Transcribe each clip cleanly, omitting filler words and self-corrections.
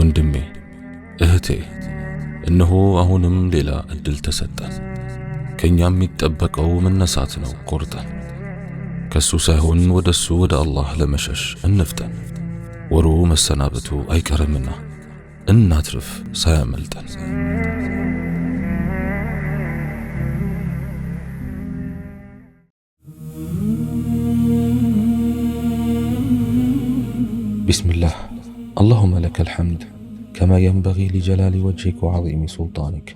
ወንድሜ እህቴ እነሆ አሁንም ሌላ እድል ተሰጠን። ከኛም የሚጠበቀው መነሳት ነው። ቆርጠን ከሱ ሳይሆን ወደሱ ወደ አላህ ለመሸሽ እንፍጠን። ወሩ መሰናበቱ አይቀርምና እናትርፍ ሳያመልጠን። ቢስሚላህ اللهم لك الحمد كما ينبغي لجلال وجهك وعظيم سلطانك،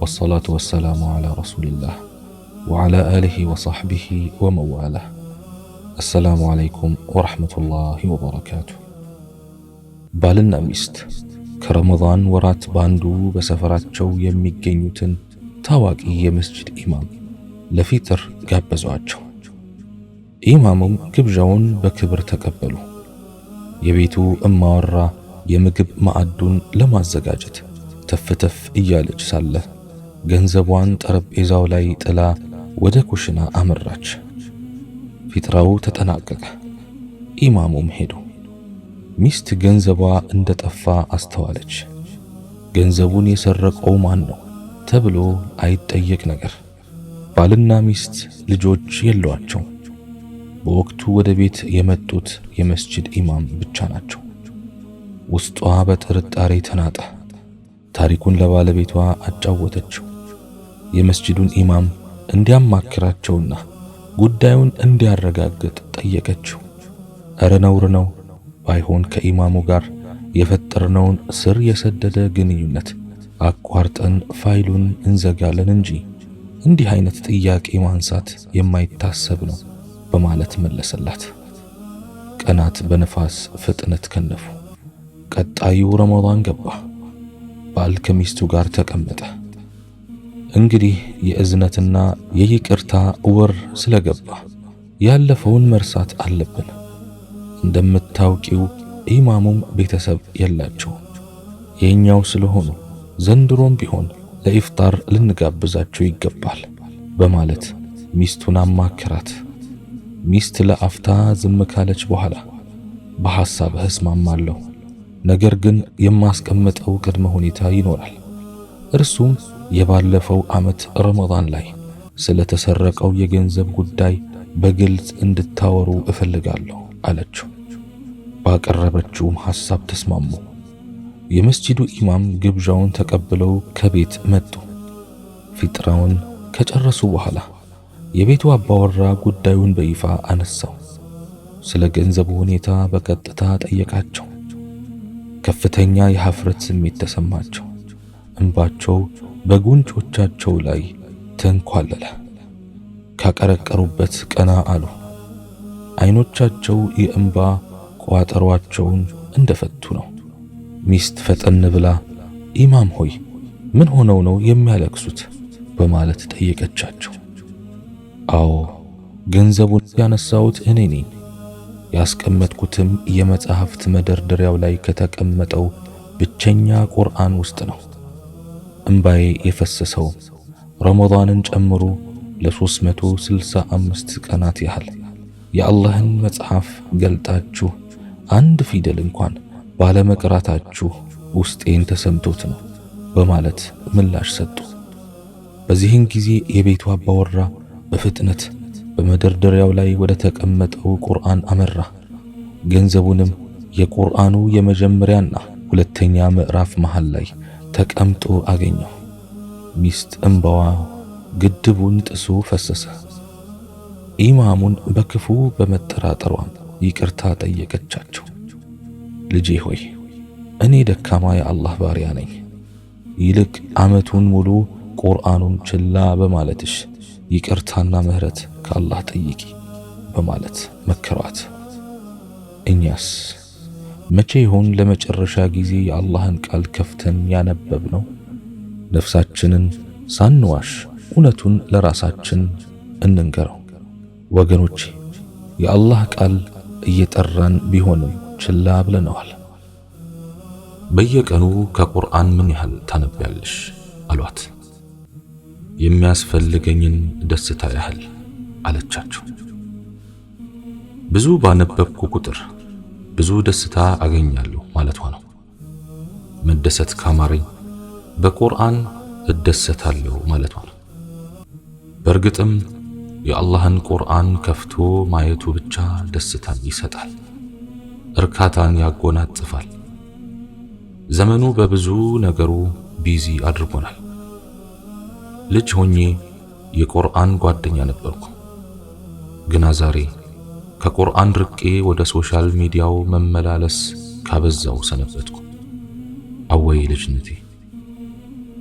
والصلاة والسلام على رسول الله وعلى آله وصحبه ومن والاه. السلام عليكم ورحمة الله وبركاته. بالنا ሚስት ከረመዳን ወራት ባንዱ በሰፈራቸው የሚገኙትን ታዋቂ የመስጂድ ኢማም ለፊጥር ጋበዟቸው። ኢማሙም ግብዣውን በክብር ተቀበሉ። የቤቱ እማወራ የምግብ ማዕዱን ለማዘጋጀት ተፍተፍ እያለች ሳለ ገንዘቧን ጠረጴዛው ላይ ጥላ ወደ ኩሽና አመራች። ፊጥራው ተጠናቀቀ። ኢማሙም ሄዱ። ሚስት ገንዘቧ እንደጠፋ አስተዋለች። ገንዘቡን የሰረቀው ማን ነው ተብሎ አይጠየቅ ነገር። ባልና ሚስት ልጆች የሏቸው። በወቅቱ ወደ ቤት የመጡት የመስጂድ ኢማም ብቻ ናቸው። ውስጧ በጥርጣሬ ተናጠ። ታሪኩን ለባለቤቷ አጫወተችው። የመስጂዱን ኢማም እንዲያማክራቸውና ጉዳዩን እንዲያረጋግጥ ጠየቀችው። እረ ነውር ነው፣ ባይሆን ከኢማሙ ጋር የፈጠርነውን ስር የሰደደ ግንኙነት አቋርጠን ፋይሉን እንዘጋለን እንጂ እንዲህ አይነት ጥያቄ ማንሳት የማይታሰብ ነው በማለት መለሰላት። ቀናት በነፋስ ፍጥነት ከነፉ። ቀጣዩ ረመዳን ገባ። ባል ከሚስቱ ጋር ተቀመጠ። እንግዲህ የእዝነትና የይቅርታ ወር ስለገባ ያለፈውን መርሳት አለብን። እንደምታውቂው ኢማሙም ቤተሰብ የላቸው። የኛው ስለሆኑ ዘንድሮም ቢሆን ለኢፍጣር ልንጋብዛቸው ይገባል በማለት ሚስቱን አማከራት። ሚስት ለአፍታ ዝም ካለች በኋላ በሐሳብህ እስማማለሁ፣ ነገር ግን የማስቀምጠው ቅድመ ሁኔታ ይኖራል። እርሱም የባለፈው ዓመት ረመዳን ላይ ስለተሰረቀው የገንዘብ ጉዳይ በግልጽ እንድታወሩ እፈልጋለሁ አለችው። ባቀረበችውም ሐሳብ ተስማሙ። የመስጂዱ ኢማም ግብዣውን ተቀብለው ከቤት መጡ። ፊጥራውን ከጨረሱ በኋላ የቤቱ አባወራ ጉዳዩን በይፋ አነሳው። ስለ ገንዘቡ ሁኔታ በቀጥታ ጠየቃቸው። ከፍተኛ የሐፍረት ስሜት ተሰማቸው። እንባቸው በጉንጮቻቸው ላይ ተንኳለለ። ካቀረቀሩበት ቀና አሉ። አይኖቻቸው የእንባ ቋጠሯቸውን እንደፈቱ ነው። ሚስት ፈጠን ብላ ኢማም ሆይ ምን ሆነው ነው የሚያለቅሱት በማለት ጠየቀቻቸው። አዎ ገንዘቡን ያነሳሁት እኔ ነኝ። ያስቀመጥኩትም የመጽሐፍት መደርደሪያው ላይ ከተቀመጠው ብቸኛ ቁርአን ውስጥ ነው። እንባዬ የፈሰሰው ረመዳንን ጨምሮ ለ365 ቀናት ያህል የአላህን መጽሐፍ ገልጣችሁ አንድ ፊደል እንኳን ባለመቅራታችሁ ውስጤን ተሰምቶት ነው በማለት ምላሽ ሰጡ። በዚህን ጊዜ የቤቱ አባወራ በፍጥነት በመደርደሪያው ላይ ወደ ተቀመጠው ቁርአን አመራ። ገንዘቡንም የቁርአኑ የመጀመሪያና ሁለተኛ ምዕራፍ መሃል ላይ ተቀምጦ አገኘው። ሚስት እንባዋ ግድቡን ጥሶ ፈሰሰ። ኢማሙን በክፉ በመጠራጠሯ ይቅርታ ጠየቀቻቸው። ልጄ ሆይ እኔ ደካማ የአላህ ባሪያ ነኝ። ይልቅ ዓመቱን ሙሉ ቁርአኑን ችላ በማለትሽ ይቅርታና ምህረት ከአላህ ጠይቂ በማለት መከሯት። እኛስ መቼ ይሆን ለመጨረሻ ጊዜ የአላህን ቃል ከፍተን ያነበብነው? ነፍሳችንን ሳንዋሽ እውነቱን ለራሳችን እንንገረው። ወገኖቼ የአላህ ቃል እየጠራን ቢሆንም ችላ ብለነዋል። በየቀኑ ከቁርአን ምን ያህል ታነቢያለሽ አሏት። የሚያስፈልገኝን ደስታ ያህል አለቻቸው። ብዙ ባነበብኩ ቁጥር ብዙ ደስታ አገኛለሁ ማለቷ ነው። መደሰት ካማረኝ በቁርአን እደሰታለሁ ማለቷ ነው። በእርግጥም የአላህን ቁርአን ከፍቶ ማየቱ ብቻ ደስታን ይሰጣል፣ እርካታን ያጎናጽፋል። ዘመኑ በብዙ ነገሩ ቢዚ አድርጎናል። ልጅ ሆኜ የቁርአን ጓደኛ ነበርኩ። ግና ዛሬ ከቁርአን ርቄ ወደ ሶሻል ሚዲያው መመላለስ ካበዛው ሰነበትኩ። አወይ ልጅነቴ!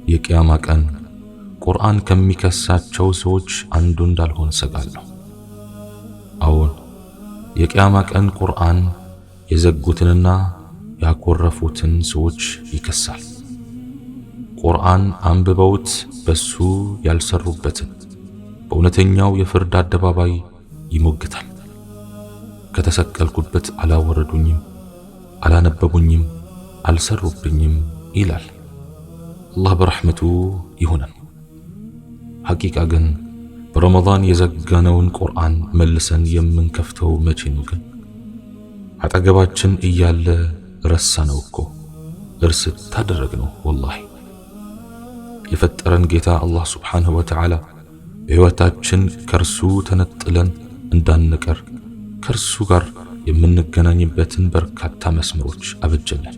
የቂያማ ቀን ቁርአን ከሚከሳቸው ሰዎች አንዱ እንዳልሆን ሰጋለሁ። አዎን፣ የቂያማ ቀን ቁርአን የዘጉትንና ያኮረፉትን ሰዎች ይከሳል። ቁርአን አንብበውት በሱ ያልሰሩበትን በእውነተኛው የፍርድ አደባባይ ይሞግታል። ከተሰቀልኩበት አላወረዱኝም፣ አላነበቡኝም፣ አልሰሩብኝም ይላል። አላህ በረሕመቱ ይሁነን። ሐቂቃ ግን በረመዳን የዘጋነውን ቁርአን መልሰን የምንከፍተው መቼ ነው ግን? አጠገባችን እያለ ረሳነው እኮ፣ እርስት ታደረግነው። ወላሂ የፈጠረን ጌታ አላህ ሱብሓነሁ ወተዓላ በሕይወታችን ከርሱ ተነጥለን እንዳንቀር ከርሱ ጋር የምንገናኝበትን በርካታ መስመሮች አበጀልን።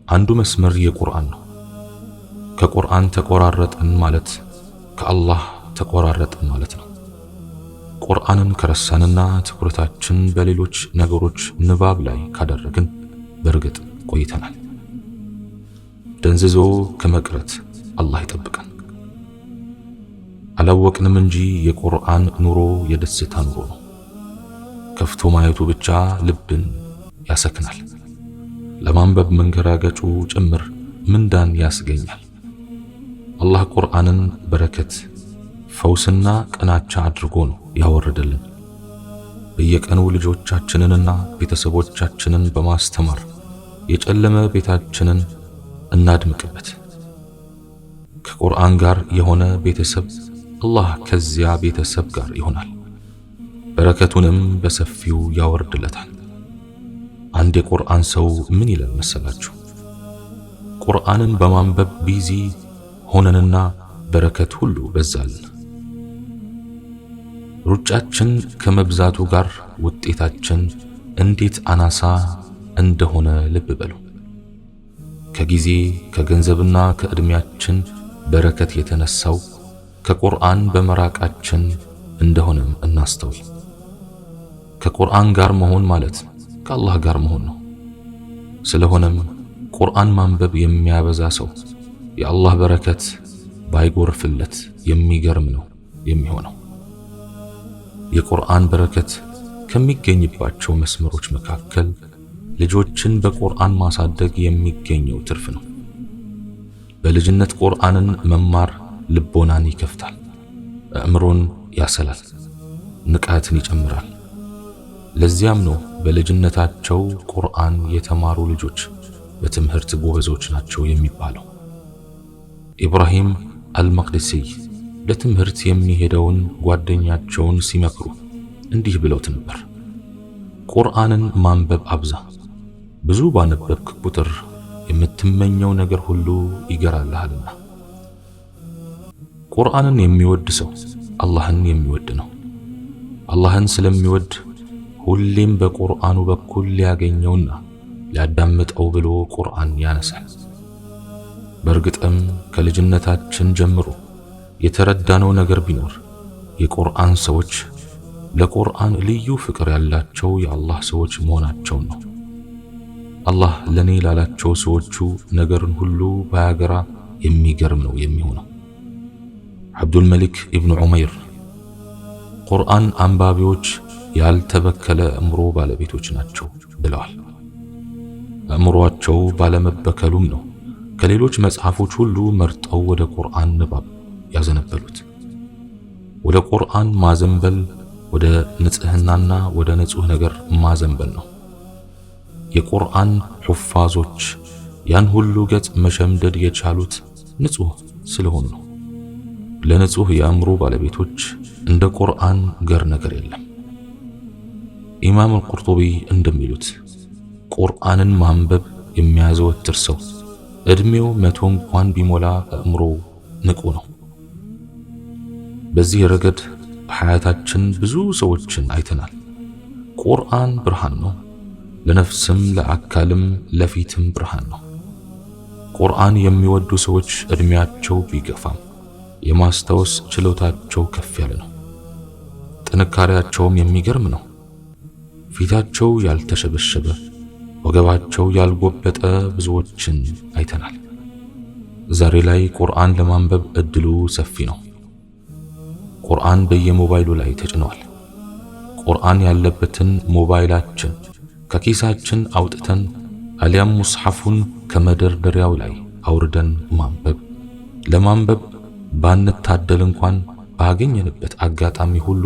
አንዱ መስመር የቁርአን ነው። ከቁርአን ተቆራረጥን ማለት ከአላህ ተቆራረጥን ማለት ነው። ቁርአንን ከረሳንና ትኩረታችን በሌሎች ነገሮች ንባብ ላይ ካደረግን በእርግጥ ቆይተናል። ደንዝዞ ከመቅረት አላህ ይጠብቀን። አላወቅንም እንጂ የቁርአን ኑሮ የደስታ ኑሮ ነው። ከፍቶ ማየቱ ብቻ ልብን ያሰክናል። ለማንበብ መንገራገጩ ጭምር ምንዳን ያስገኛል። አላህ ቁርአንን በረከት፣ ፈውስና ቀናቻ አድርጎ ነው ያወረደልን። በየቀኑ ልጆቻችንንና ቤተሰቦቻችንን በማስተማር የጨለመ ቤታችንን እናድምቅበት። ከቁርአን ጋር የሆነ ቤተሰብ አላህ ከዚያ ቤተሰብ ጋር ይሆናል፣ በረከቱንም በሰፊው ያወርድለታል። አንድ የቁርአን ሰው ምን ይላል መሰላችሁ? ቁርአንን በማንበብ ቢዚ ሆነንና በረከት ሁሉ በዛልን። ሩጫችን ከመብዛቱ ጋር ውጤታችን እንዴት አናሳ እንደሆነ ልብ በሉ። ከጊዜ ከገንዘብና ከእድሜያችን በረከት የተነሳው ከቁርአን በመራቃችን እንደሆነም እናስተውል። ከቁርአን ጋር መሆን ማለት ከአላህ ጋር መሆን ነው። ስለሆነም ቁርአን ማንበብ የሚያበዛ ሰው የአላህ በረከት ባይጎርፍለት የሚገርም ነው የሚሆነው። የቁርአን በረከት ከሚገኝባቸው መስመሮች መካከል ልጆችን በቁርአን ማሳደግ የሚገኘው ትርፍ ነው። በልጅነት ቁርአንን መማር ልቦናን ይከፍታል፣ አእምሮን ያሰላል፣ ንቃትን ይጨምራል። ለዚያም ነው በልጅነታቸው ቁርአን የተማሩ ልጆች በትምህርት ጎበዞች ናቸው የሚባለው። ኢብራሂም አልመቅደሲ ለትምህርት የሚሄደውን ጓደኛቸውን ሲመክሩ እንዲህ ብለውት ነበር፣ ቁርአንን ማንበብ አብዛ፣ ብዙ ባነበብክ ቁጥር የምትመኘው ነገር ሁሉ ይገራልሃልና። ቁርአንን የሚወድ ሰው አላህን የሚወድ ነው። አላህን ስለሚወድ ሁሌም በቁርአኑ በኩል ሊያገኘውና ሊያዳምጠው ብሎ ቁርአን ያነሳል። በእርግጥም ከልጅነታችን ጀምሮ የተረዳነው ነገር ቢኖር የቁርአን ሰዎች ለቁርአን ልዩ ፍቅር ያላቸው የአላህ ሰዎች መሆናቸውን ነው። አላህ ለኔ ላላቸው ሰዎቹ ነገርን ሁሉ ባያገራ የሚገርም ነው የሚሆነው። አብዱል መሊክ ኢብኑ ዑመይር ቁርአን አንባቢዎች ያልተበከለ አእምሮ ባለቤቶች ናቸው ብለዋል። አእምሮአቸው ባለመበከሉም ነው ከሌሎች መጽሐፎች ሁሉ መርጠው ወደ ቁርአን ንባብ ያዘነበሉት። ወደ ቁርአን ማዘንበል ወደ ንጽህናና ወደ ንጹህ ነገር ማዘንበል ነው። የቁርአን ሑፋዞች ያን ሁሉ ገጽ መሸምደድ የቻሉት ንጹህ ስለሆኑ ነው። ለንጹህ የአእምሮ ባለቤቶች እንደ ቁርአን ገር ነገር የለም። ኢማም አልቁርጡቢ እንደሚሉት ቁርአንን ማንበብ የሚያዘወትር ሰው እድሜው 100 እንኳን ቢሞላ አእምሮ ንቁ ነው። በዚህ ረገድ በሐያታችን ብዙ ሰዎችን አይተናል። ቁርአን ብርሃን ነው፣ ለነፍስም ለአካልም ለፊትም ብርሃን ነው። ቁርአን የሚወዱ ሰዎች እድሜያቸው ቢገፋም የማስታወስ ችሎታቸው ከፍ ያለ ነው። ጥንካሬያቸውም የሚገርም ነው። ፊታቸው ያልተሸበሸበ፣ ወገባቸው ያልጎበጠ ብዙዎችን አይተናል። ዛሬ ላይ ቁርአን ለማንበብ እድሉ ሰፊ ነው። ቁርአን በየሞባይሉ ላይ ተጭኗል። ቁርአን ያለበትን ሞባይላችን ከኪሳችን አውጥተን አሊያም ሙስሐፉን ከመደርደሪያው ላይ አውርደን ለማንበብ ባንታደል እንኳን ባገኘንበት አጋጣሚ ሁሉ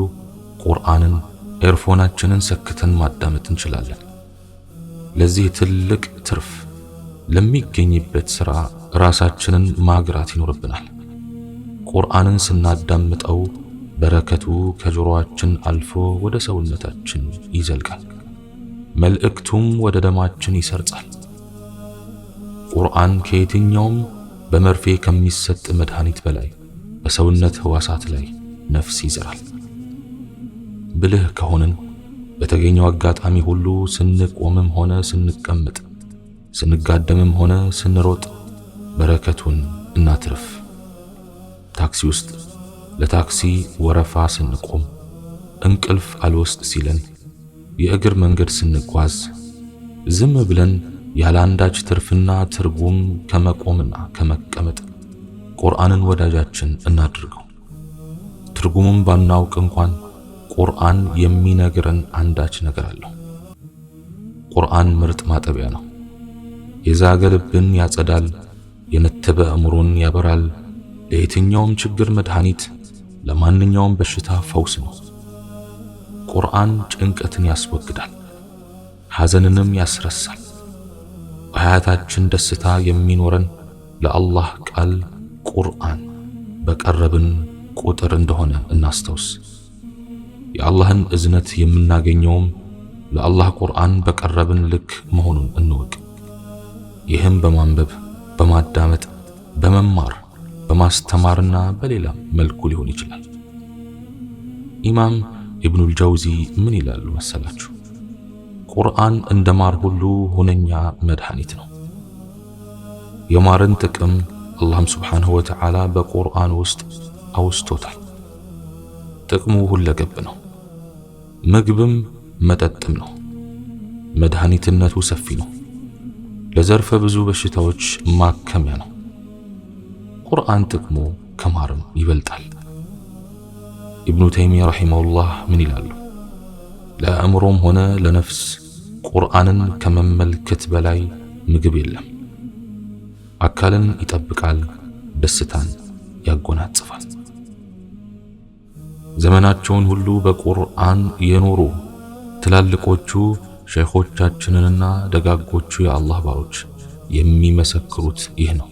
ቁርአንን ኤርፎናችንን ሰክተን ማዳመጥ እንችላለን። ለዚህ ትልቅ ትርፍ ለሚገኝበት ሥራ ራሳችንን ማግራት ይኖርብናል። ቁርአንን ስናዳምጠው በረከቱ ከጆሮአችን አልፎ ወደ ሰውነታችን ይዘልቃል፣ መልእክቱም ወደ ደማችን ይሰርጻል። ቁርአን ከየትኛውም በመርፌ ከሚሰጥ መድኃኒት በላይ በሰውነት ህዋሳት ላይ ነፍስ ይዘራል። ብልህ ከሆንን በተገኘው አጋጣሚ ሁሉ ስንቆምም ሆነ ስንቀመጥ፣ ስንጋደምም ሆነ ስንሮጥ በረከቱን እናትርፍ። ታክሲ ውስጥ ለታክሲ ወረፋ ስንቆም፣ እንቅልፍ አልወስድ ሲለን፣ የእግር መንገድ ስንጓዝ፣ ዝም ብለን ያላንዳች ትርፍና ትርጉም ከመቆምና ከመቀመጥ ቁርአንን ወዳጃችን እናድርገው። ትርጉሙን ባናውቅ እንኳን ቁርአን የሚነግረን አንዳች ነገር አለው። ቁርአን ምርጥ ማጠቢያ ነው። የዛገ ልብን ያጸዳል፣ የነተበ አእምሮን ያበራል። ለየትኛውም ችግር መድኃኒት፣ ለማንኛውም በሽታ ፈውስ ነው። ቁርአን ጭንቀትን ያስወግዳል፣ ሐዘንንም ያስረሳል። በሐያታችን ደስታ የሚኖረን ለአላህ ቃል ቁርአን በቀረብን ቁጥር እንደሆነ እናስታውስ። የአላህን እዝነት የምናገኘውም ለአላህ ቁርአን በቀረብን ልክ መሆኑን እንወቅ። ይህም በማንበብ፣ በማዳመጥ፣ በመማር፣ በማስተማርና በሌላም መልኩ ሊሆን ይችላል። ኢማም ኢብኑል ጀውዚ ምን ይላሉ መሰላችሁ? ቁርአን እንደ ማር ሁሉ ሁነኛ መድኃኒት ነው። የማርን ጥቅም አላህም ሱብሓነሁ ወተዓላ በቁርአን ውስጥ አውስቶታል። ጥቅሙ ሁለገብ ነው። ምግብም መጠጥም ነው። መድኃኒትነቱ ሰፊ ነው። ለዘርፈ ብዙ በሽታዎች ማከሚያ ነው። ቁርአን ጥቅሙ ከማርም ይበልጣል። ኢብኑ ተይሚያ ረሂመሁላህ ምን ይላሉ? ለአእምሮም ሆነ ለነፍስ ቁርአንን ከመመልከት በላይ ምግብ የለም። አካልን ይጠብቃል፣ ደስታን ያጎናጽፋል። ዘመናቸውን ሁሉ በቁርአን የኖሩ ትላልቆቹ ሸይኾቻችንና ደጋጎቹ የአላህ ባሮች የሚመሰክሩት ይህ ነው።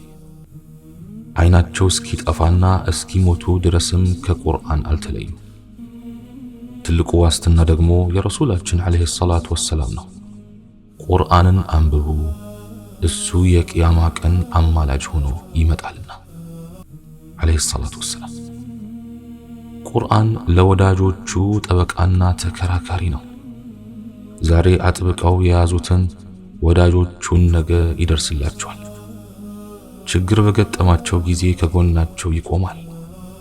አይናቸው እስኪጠፋና እስኪሞቱ ድረስም ከቁርአን አልተለዩም። ትልቁ ዋስትና ደግሞ የረሱላችን ዓለይሂ ሰላቱ ወሰላም ነው። ቁርአንን አንብቡ፣ እሱ የቂያማ ቀን አማላጅ ሆኖ ይመጣልና ዓለይሂ ሰላቱ ወሰላም። ቁርአን ለወዳጆቹ ጠበቃና ተከራካሪ ነው። ዛሬ አጥብቀው የያዙትን ወዳጆቹን ነገ ይደርስላቸዋል። ችግር በገጠማቸው ጊዜ ከጎናቸው ይቆማል፣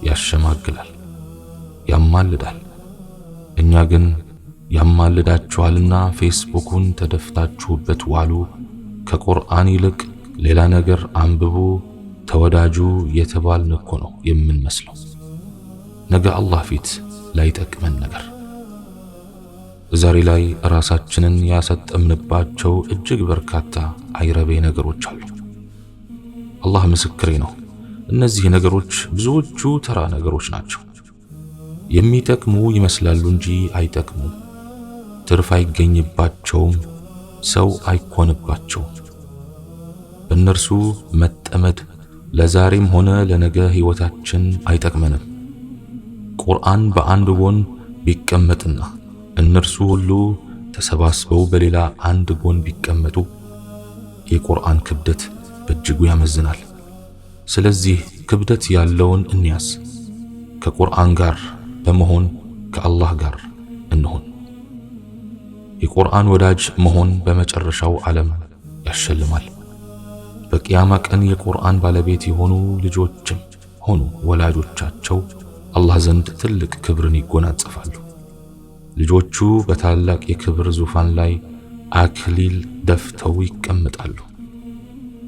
ያሸማግላል፣ ያማልዳል። እኛ ግን ያማልዳችኋልና ፌስቡኩን ተደፍታችሁበት ዋሉ፣ ከቁርአን ይልቅ ሌላ ነገር አንብቡ፣ ተወዳጁ የተባልን እኮ ነው የምንመስለው። ነገ አላህ ፊት ላይጠቅመን ነገር። ዛሬ ላይ ራሳችንን ያሰጠምንባቸው እጅግ በርካታ አይረቤ ነገሮች አሉ። አላህ ምስክሬ ነው። እነዚህ ነገሮች ብዙዎቹ ተራ ነገሮች ናቸው። የሚጠቅሙ ይመስላሉ እንጂ አይጠቅሙም። ትርፍ አይገኝባቸውም፣ ሰው አይኮንባቸውም። በእነርሱ መጠመድ ለዛሬም ሆነ ለነገ ህይወታችን አይጠቅመንም። ቁርአን በአንድ ጎን ቢቀመጥና እነርሱ ሁሉ ተሰባስበው በሌላ አንድ ጎን ቢቀመጡ የቁርአን ክብደት በእጅጉ ያመዝናል። ስለዚህ ክብደት ያለውን እንያዝ። ከቁርአን ጋር በመሆን ከአላህ ጋር እንሁን። የቁርአን ወዳጅ መሆን በመጨረሻው ዓለም ያሸልማል። በቂያማ ቀን የቁርአን ባለቤት የሆኑ ልጆችም ሆኑ ወላጆቻቸው አላህ ዘንድ ትልቅ ክብርን ይጎናጸፋሉ። ልጆቹ በታላቅ የክብር ዙፋን ላይ አክሊል ደፍተው ይቀመጣሉ።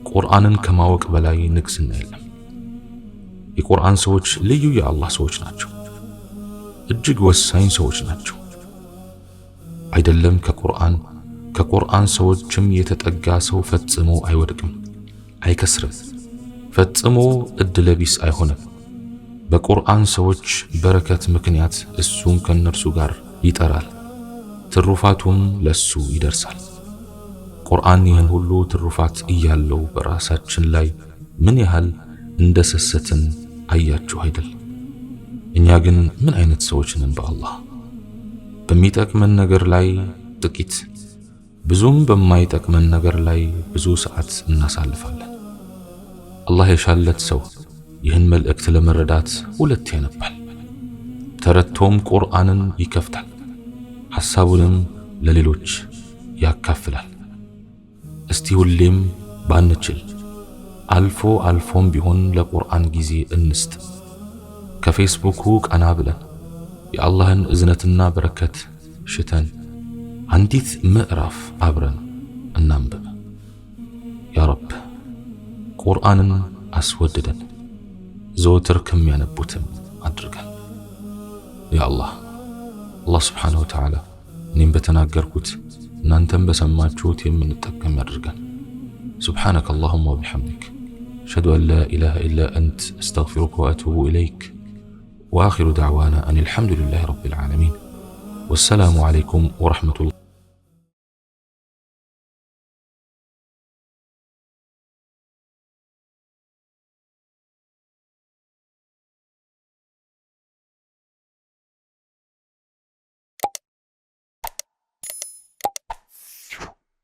ቁርአንን ከማወቅ በላይ ንግስና የለም። የቁርአን ሰዎች ልዩ የአላህ ሰዎች ናቸው። እጅግ ወሳኝ ሰዎች ናቸው። አይደለም ከቁርአን ሰዎችም የተጠጋ ሰው ፈጽሞ አይወድቅም፣ አይከስርም፣ ፈጽሞ እድለቢስ አይሆንም። በቁርአን ሰዎች በረከት ምክንያት እሱም ከነርሱ ጋር ይጠራል፣ ትሩፋቱም ለሱ ይደርሳል። ቁርአን ይህን ሁሉ ትሩፋት እያለው በራሳችን ላይ ምን ያህል እንደሰሰትን አያችሁ አይደል? እኛ ግን ምን አይነት ሰዎች ነን? በአላህ በሚጠቅመን ነገር ላይ ጥቂት፣ ብዙም በማይጠቅመን ነገር ላይ ብዙ ሰዓት እናሳልፋለን። አላህ የሻለት ሰው ይህን መልእክት ለመረዳት ሁለት ያነባል። ተረድቶም ቁርአንን ይከፍታል፣ ሐሳቡንም ለሌሎች ያካፍላል። እስቲ ሁሌም ባንችል አልፎም ቢሆን ለቁርአን ጊዜ እንስጥ። ከፌስቡኩ ቀና ብለን የአላህን እዝነትና በረከት ሽተን አንዲት ምዕራፍ አብረን እናንብብ። ያ ረብ ቁርአንን አስወድደን ዘወትር ከሚያነቡትም አድርገን። ያ አላህ ስብሓነሁ ወተዓላ እኔም በተናገርኩት እናንተም በሰማችሁት የምንጠቀም ያድርገን። سبحانك اللهم وبحمدك أشهد أن لا إله إلا أنت أستغفرك وأتوب إليك وآخر دعوانا أن الحمد لله رب العالمين والسلام عليكم ورحمة الله.